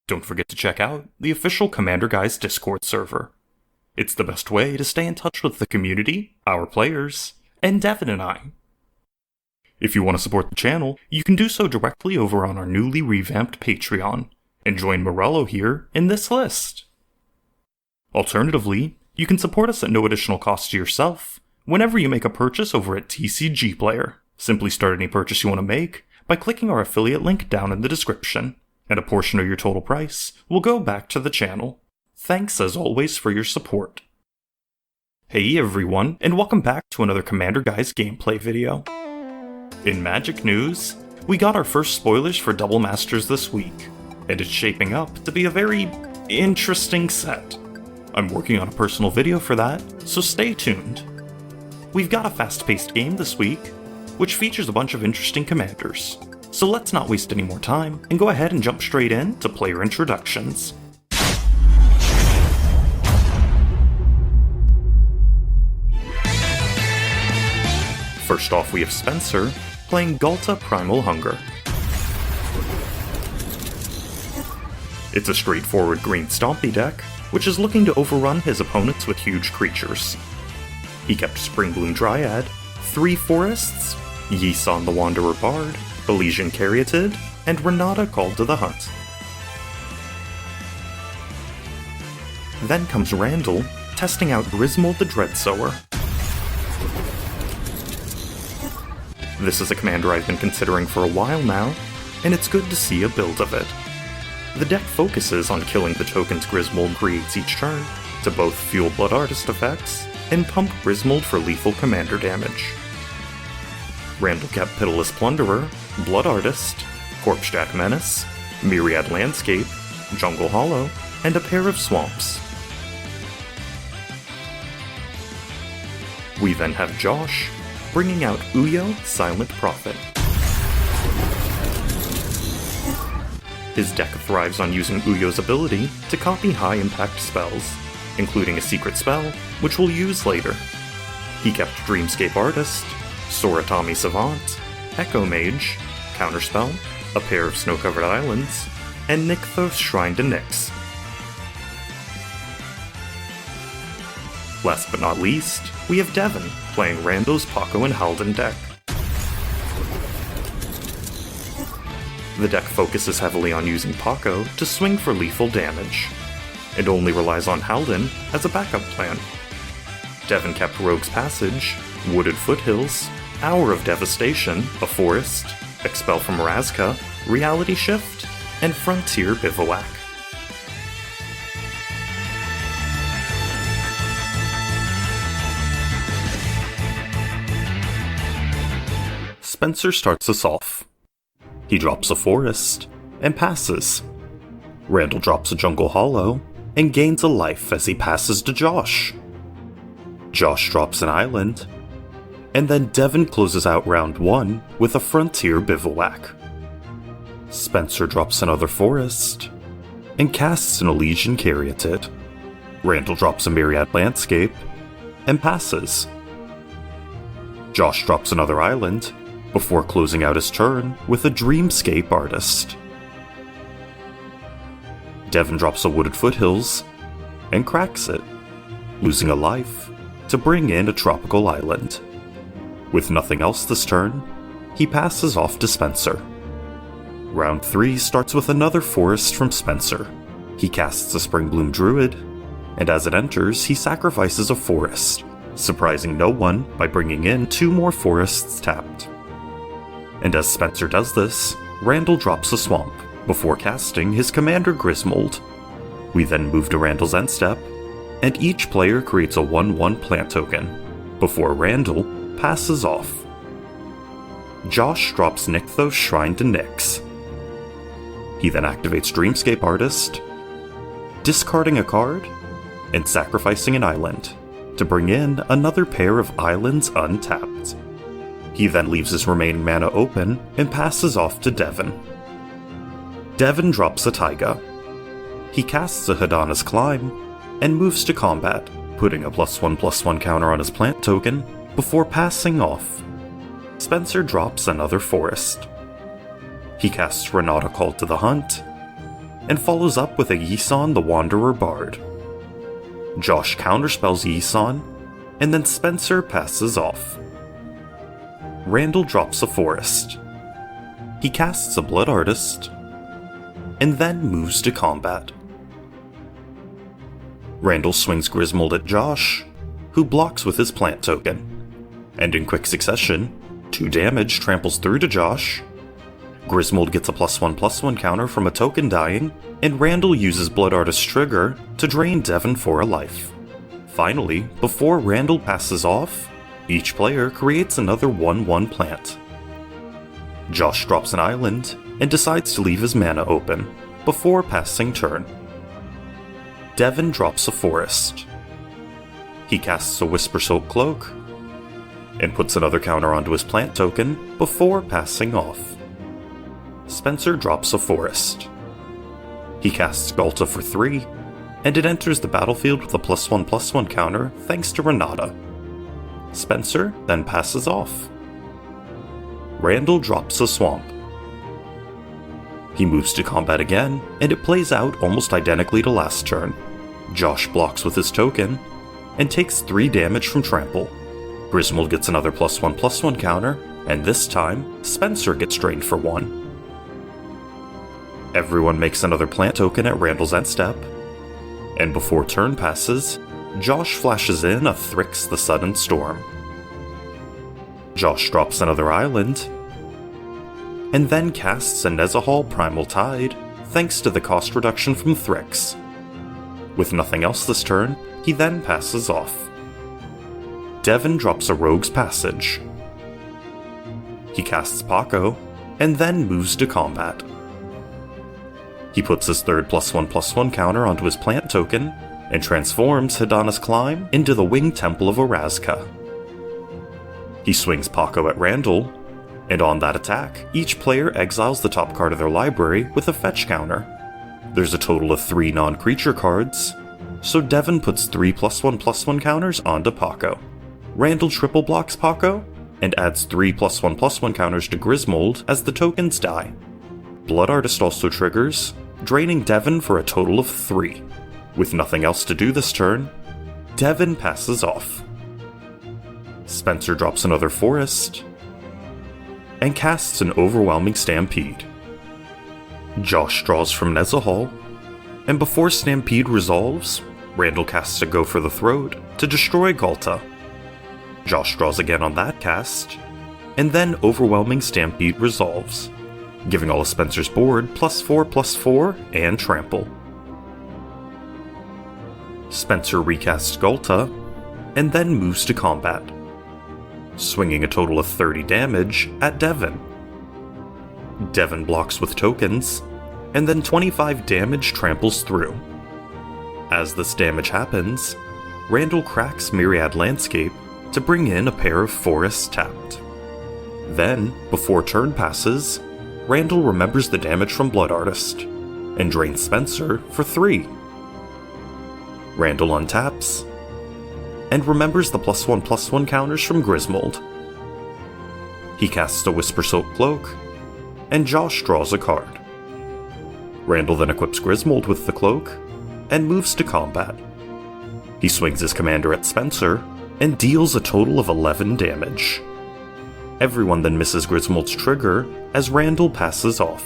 Don't forget to check out the official Commander Guys Discord server. It's the best way to stay in touch with the community, our players, and Devin and I. If you want to support the channel, you can do so directly over on our newly revamped Patreon, and join Morello here in this list. Alternatively, you can support us at no additional cost to yourself whenever you make a purchase over at TCG Player. Simply start any purchase you want to make by clicking our affiliate link down in the description, and a portion of your total price will go back to the channel. Thanks as always for your support. Hey everyone, and welcome back to another Commander Guys gameplay video. In Magic news, we got our first spoilers for Double Masters this week, and it's shaping up to be a very interesting set. I'm working on a personal video for that, so stay tuned. We've got a fast-paced game this week, which features a bunch of interesting commanders. So let's not waste any more time and go ahead and jump straight in to player introductions. First off, we have Spencer playing Ghalta Primal Hunger. It's a straightforward green stompy deck, which is looking to overrun his opponents with huge creatures. He kept Springbloom Dryad, 3 forests, Yisan the Wanderer Bard, Elysian Caryatid, and Renata Called to the Hunt. Then comes Randall, testing out Grismold the Dreadsower. This is a commander I've been considering for a while now, and it's good to see a build of it. The deck focuses on killing the tokens Grismold creates each turn, to both fuel Blood Artist effects, and pump Grismold for lethal commander damage. Randall kept Pitiless Plunderer, Blood Artist, Corpsejack Menace, Myriad Landscape, Jungle Hollow, and a pair of Swamps. We then have Josh, bringing out Uyo, Silent Prophet. His deck thrives on using Uyo's ability to copy high-impact spells, including a secret spell, which we'll use later. He kept Dreamscape Artist, Soratami Savant, Echo Mage, Counterspell, a pair of Snow-Covered Islands, and Nykthos Shrine to Nyx. Last but not least, we have Devin playing Randall's Pako and Haldan deck. The deck focuses heavily on using Pako to swing for lethal damage. It only relies on Haldan as a backup plan. Devin kept Rogue's Passage, Wooded Foothills, Hour of Devastation, a forest, Expel from Razka, Reality Shift, and Frontier Bivouac. Spencer starts us off. He drops a forest, and passes. Randall drops a Jungle Hollow, and gains a life as he passes to Josh. Josh drops an island, and then Devin closes out round 1 with a Frontier Bivouac. Spencer drops another forest, and casts an Elysian Caryatid. Randall drops a Myriad Landscape, and passes. Josh drops another island, before closing out his turn with a Dreamscape Artist. Devin drops a Wooded Foothills, and cracks it, losing a life to bring in a Tropical Island. With nothing else this turn, he passes off to Spencer. Round 3 starts with another forest from Spencer. He casts a Springbloom Druid, and as it enters, he sacrifices a forest, surprising no one by bringing in 2 more forests tapped. And as Spencer does this, Randall drops a swamp, before casting his commander Grismold. We then move to Randall's end step, and each player creates a 1/1 plant token, before Randall passes off. Josh drops Nykthos Shrine to Nyx. He then activates Dreamscape Artist, discarding a card, and sacrificing an island, to bring in another pair of islands untapped. He then leaves his remaining mana open and passes off to Devin. Devin drops a Taiga. He casts a Hadana's Climb and moves to combat, putting a +1/+1 counter on his plant token before passing off. Spencer drops another forest. He casts Renata Called to the Hunt and follows up with a Yisan the Wanderer Bard. Josh counterspells Yisan, and then Spencer passes off. Randall drops a Forest. He casts a Blood Artist, and then moves to combat. Randall swings Grismold at Josh, who blocks with his plant token, and in quick succession, 2 damage tramples through to Josh. Grismold gets a +1/+1 counter from a token dying, and Randall uses Blood Artist trigger to drain Devin for a life. Finally, before Randall passes off, each player creates another 1/1 plant. Josh drops an island and decides to leave his mana open before passing turn. Devin drops a forest. He casts a Whisper Soak Cloak and puts another counter onto his plant token before passing off. Spencer drops a forest. He casts Ghalta for 3, and it enters the battlefield with a +1/+1 counter thanks to Renata. Spencer then passes off. Randall drops a swamp. He moves to combat again, and it plays out almost identically to last turn. Josh blocks with his token, and takes 3 damage from trample. Grismold gets another +1/+1 counter, and this time, Spencer gets drained for 1. Everyone makes another plant token at Randall's end step, and before turn passes, Josh flashes in a Thrix the Sudden Storm. Josh drops another island, and then casts a Nezahal Primal Tide, thanks to the cost reduction from Thrix. With nothing else this turn, he then passes off. Devin drops a Rogue's Passage. He casts Pako, and then moves to combat. He puts his third +1/+1 counter onto his plant token, and transforms Hidana's Climb into the Winged Temple of Orazca. He swings Pako at Randall, and on that attack, each player exiles the top card of their library with a fetch counter. There's a total of 3 non-creature cards, so Devin puts 3 +1/+1 counters onto Pako. Randall triple blocks Pako, and adds 3 +1/+1 counters to Grismold as the tokens die. Blood Artist also triggers, draining Devin for a total of 3. With nothing else to do this turn, Devin passes off. Spencer drops another forest, and casts an Overwhelming Stampede. Josh draws from Nezahal, and before Stampede resolves, Randall casts a Go for the Throat to destroy Ghalta. Josh draws again on that cast, and then Overwhelming Stampede resolves, giving all of Spencer's board +4/+4 and trample. Spencer recasts Ghalta, and then moves to combat, swinging a total of 30 damage at Devin. Devin blocks with tokens, and then 25 damage tramples through. As this damage happens, Randall cracks Myriad Landscape to bring in a pair of forests tapped. Then, before turn passes, Randall remembers the damage from Blood Artist, and drains Spencer for 3. Randall untaps, and remembers the +1/+1 counters from Grismold. He casts a Whisper Soak Cloak, and Josh draws a card. Randall then equips Grismold with the cloak, and moves to combat. He swings his commander at Spencer, and deals a total of 11 damage. Everyone then misses Grismold's trigger as Randall passes off.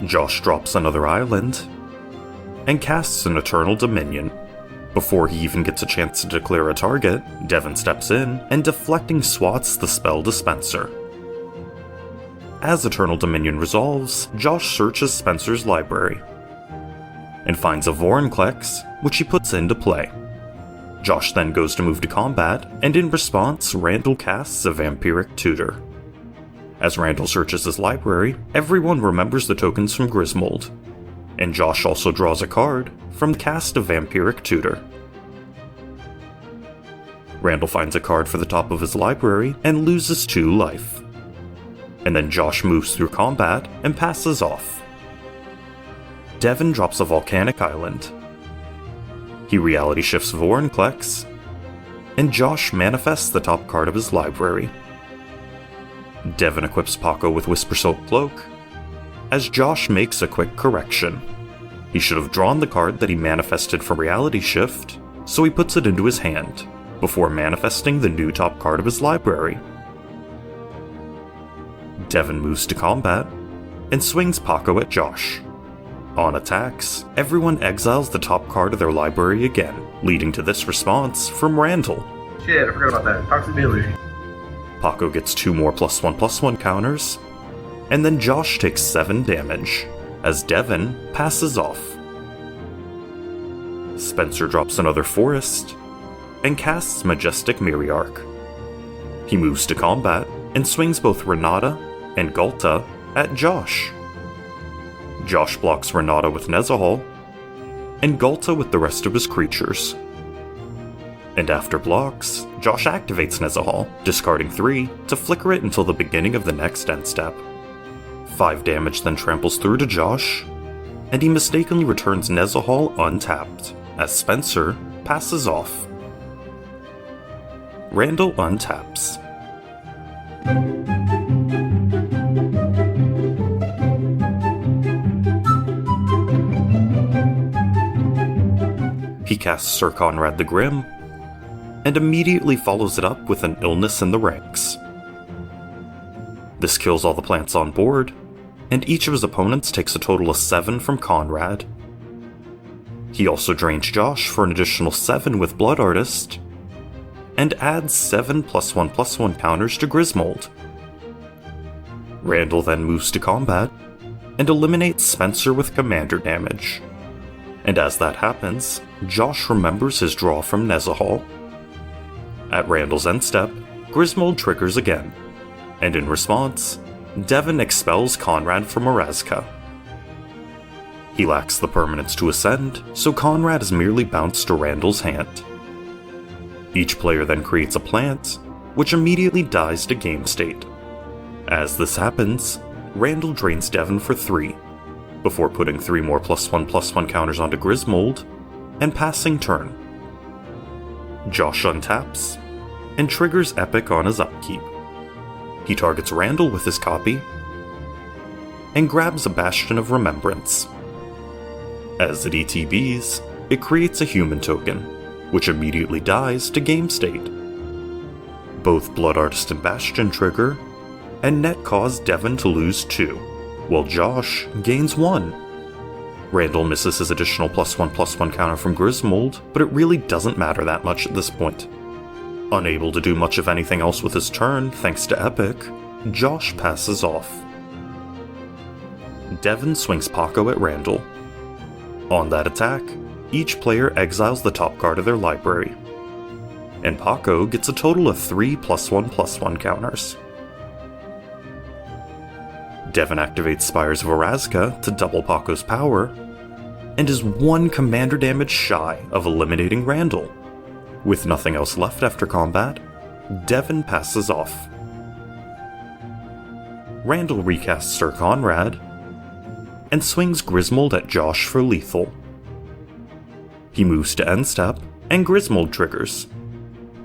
Josh drops another island, and casts an Eternal Dominion. Before he even gets a chance to declare a target, Devin steps in and deflecting swats the spell to Spencer. As Eternal Dominion resolves, Josh searches Spencer's library, and finds a Vorinclex, which he puts into play. Josh then goes to move to combat, and in response, Randall casts a Vampiric Tutor. As Randall searches his library, everyone remembers the tokens from Grismold, and Josh also draws a card from the cast of Vampiric Tutor. Randall finds a card for the top of his library and loses 2 life. And then Josh moves through combat and passes off. Devin drops a Volcanic Island. He reality shifts Vorinclex, and Josh manifests the top card of his library. Devin equips Pako with Whisper Soak Cloak, as Josh makes a quick correction. He should have drawn the card that he manifested from Reality Shift, so he puts it into his hand, before manifesting the new top card of his library. Devin moves to combat, and swings Pako at Josh. On attacks, everyone exiles the top card of their library again, leading to this response from Randall. Shit, I forgot about that. Toxic Delusion. Pako gets 2 more +1/+1 counters, and then Josh takes 7 damage, as Devin passes off. Spencer drops another Forest, and casts Majestic Miriarch. He moves to combat, and swings both Renata and Ghalta at Josh. Josh blocks Renata with Nezahal, and Ghalta with the rest of his creatures. And after blocks, Josh activates Nezahal, discarding 3 to flicker it until the beginning of the next end step. 5 damage then tramples through to Josh, and he mistakenly returns Nezahal untapped, as Spencer passes off. Randall untaps. He casts Sir Conrad the Grim, and immediately follows it up with an Illness in the Ranks. This kills all the plants on board, and each of his opponents takes a total of 7 from Conrad. He also drains Josh for an additional 7 with Blood Artist, and adds 7 +1/+1 counters to Grismold. Randall then moves to combat, and eliminates Spencer with commander damage. And as that happens, Josh remembers his draw from Nezahal. At Randall's end step, Grismold triggers again, and in response, Devin expels Conrad from Orazca. He lacks the permanence to ascend, so Conrad is merely bounced to Randall's hand. Each player then creates a plant, which immediately dies to game state. As this happens, Randall drains Devin for 3, before putting 3 more +1/+1 counters onto Grismold, and passing turn. Josh untaps, and triggers Epic on his upkeep. He targets Randall with his copy, and grabs a Bastion of Remembrance. As it ETBs, it creates a human token, which immediately dies to game state. Both Blood Artist and Bastion trigger, and net cause Devin to lose 2, while Josh gains 1. Randall misses his additional +1/+1 counter from Grismold, but it really doesn't matter that much at this point. Unable to do much of anything else with his turn thanks to Epic, Josh passes off. Devin swings Pako at Randall. On that attack, each player exiles the top card of their library, and Pako gets a total of 3 +1/+1 counters. Devin activates Spires of Orazca to double Pako's power, and is 1 commander damage shy of eliminating Randall. With nothing else left after combat, Devin passes off. Randall recasts Sir Conrad, and swings Grismold at Josh for lethal. He moves to end step, and Grismold triggers.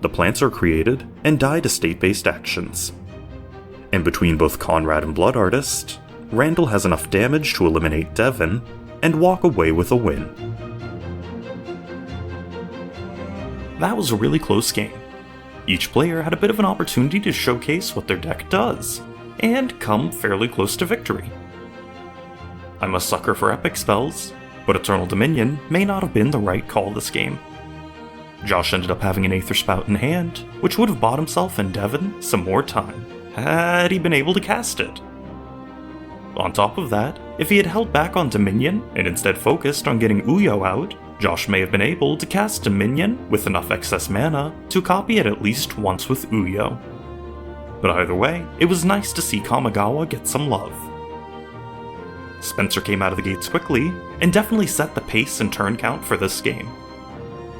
The plants are created and die to state-based actions. And between both Conrad and Blood Artist, Randall has enough damage to eliminate Devin and walk away with a win. That was a really close game. Each player had a bit of an opportunity to showcase what their deck does, and come fairly close to victory. I'm a sucker for epic spells, but Eternal Dominion may not have been the right call this game. Josh ended up having an Aether Spout in hand, which would have bought himself and Devin some more time, had he been able to cast it. On top of that, if he had held back on Dominion and instead focused on getting Uyo out, Josh may have been able to cast Dominion with enough excess mana to copy it at least once with Uyo. But either way, it was nice to see Kamigawa get some love. Spencer came out of the gates quickly, and definitely set the pace and turn count for this game.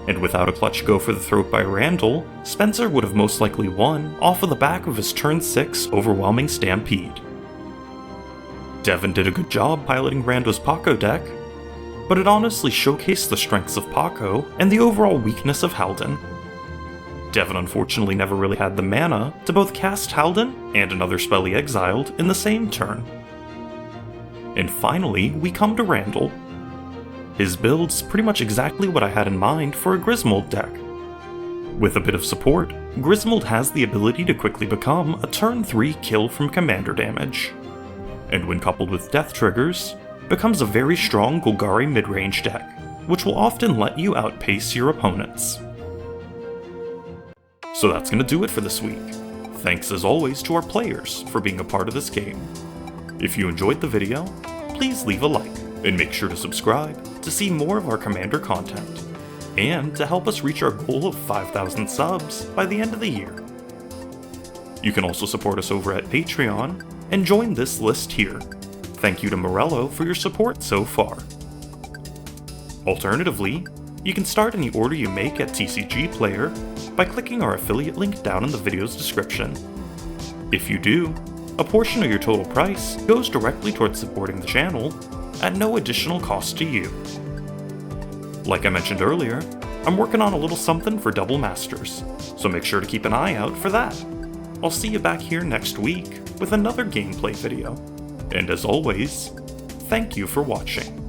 And without a clutch go for the throat by Randall, Spencer would have most likely won off of the back of his turn 6 overwhelming stampede. Devin did a good job piloting Rando's Pako deck, but it honestly showcased the strengths of Pako and the overall weakness of Haldan. Devin unfortunately never really had the mana to both cast Haldan and another spell he exiled in the same turn. And finally, we come to Randall. His build's pretty much exactly what I had in mind for a Grismold deck. With a bit of support, Grismold has the ability to quickly become a turn 3 kill from commander damage, and when coupled with death triggers, becomes a very strong Golgari mid-range deck, which will often let you outpace your opponents. So that's gonna do it for this week. Thanks as always to our players for being a part of this game. If you enjoyed the video, please leave a like, and make sure to subscribe to see more of our Commander content, and to help us reach our goal of 5,000 subs by the end of the year. You can also support us over at Patreon, and join this list here. Thank you to Morello for your support so far. Alternatively, you can start any order you make at TCG Player by clicking our affiliate link down in the video's description. If you do, a portion of your total price goes directly towards supporting the channel at no additional cost to you. Like I mentioned earlier, I'm working on a little something for Double Masters, so make sure to keep an eye out for that. I'll see you back here next week with another gameplay video, and as always, thank you for watching.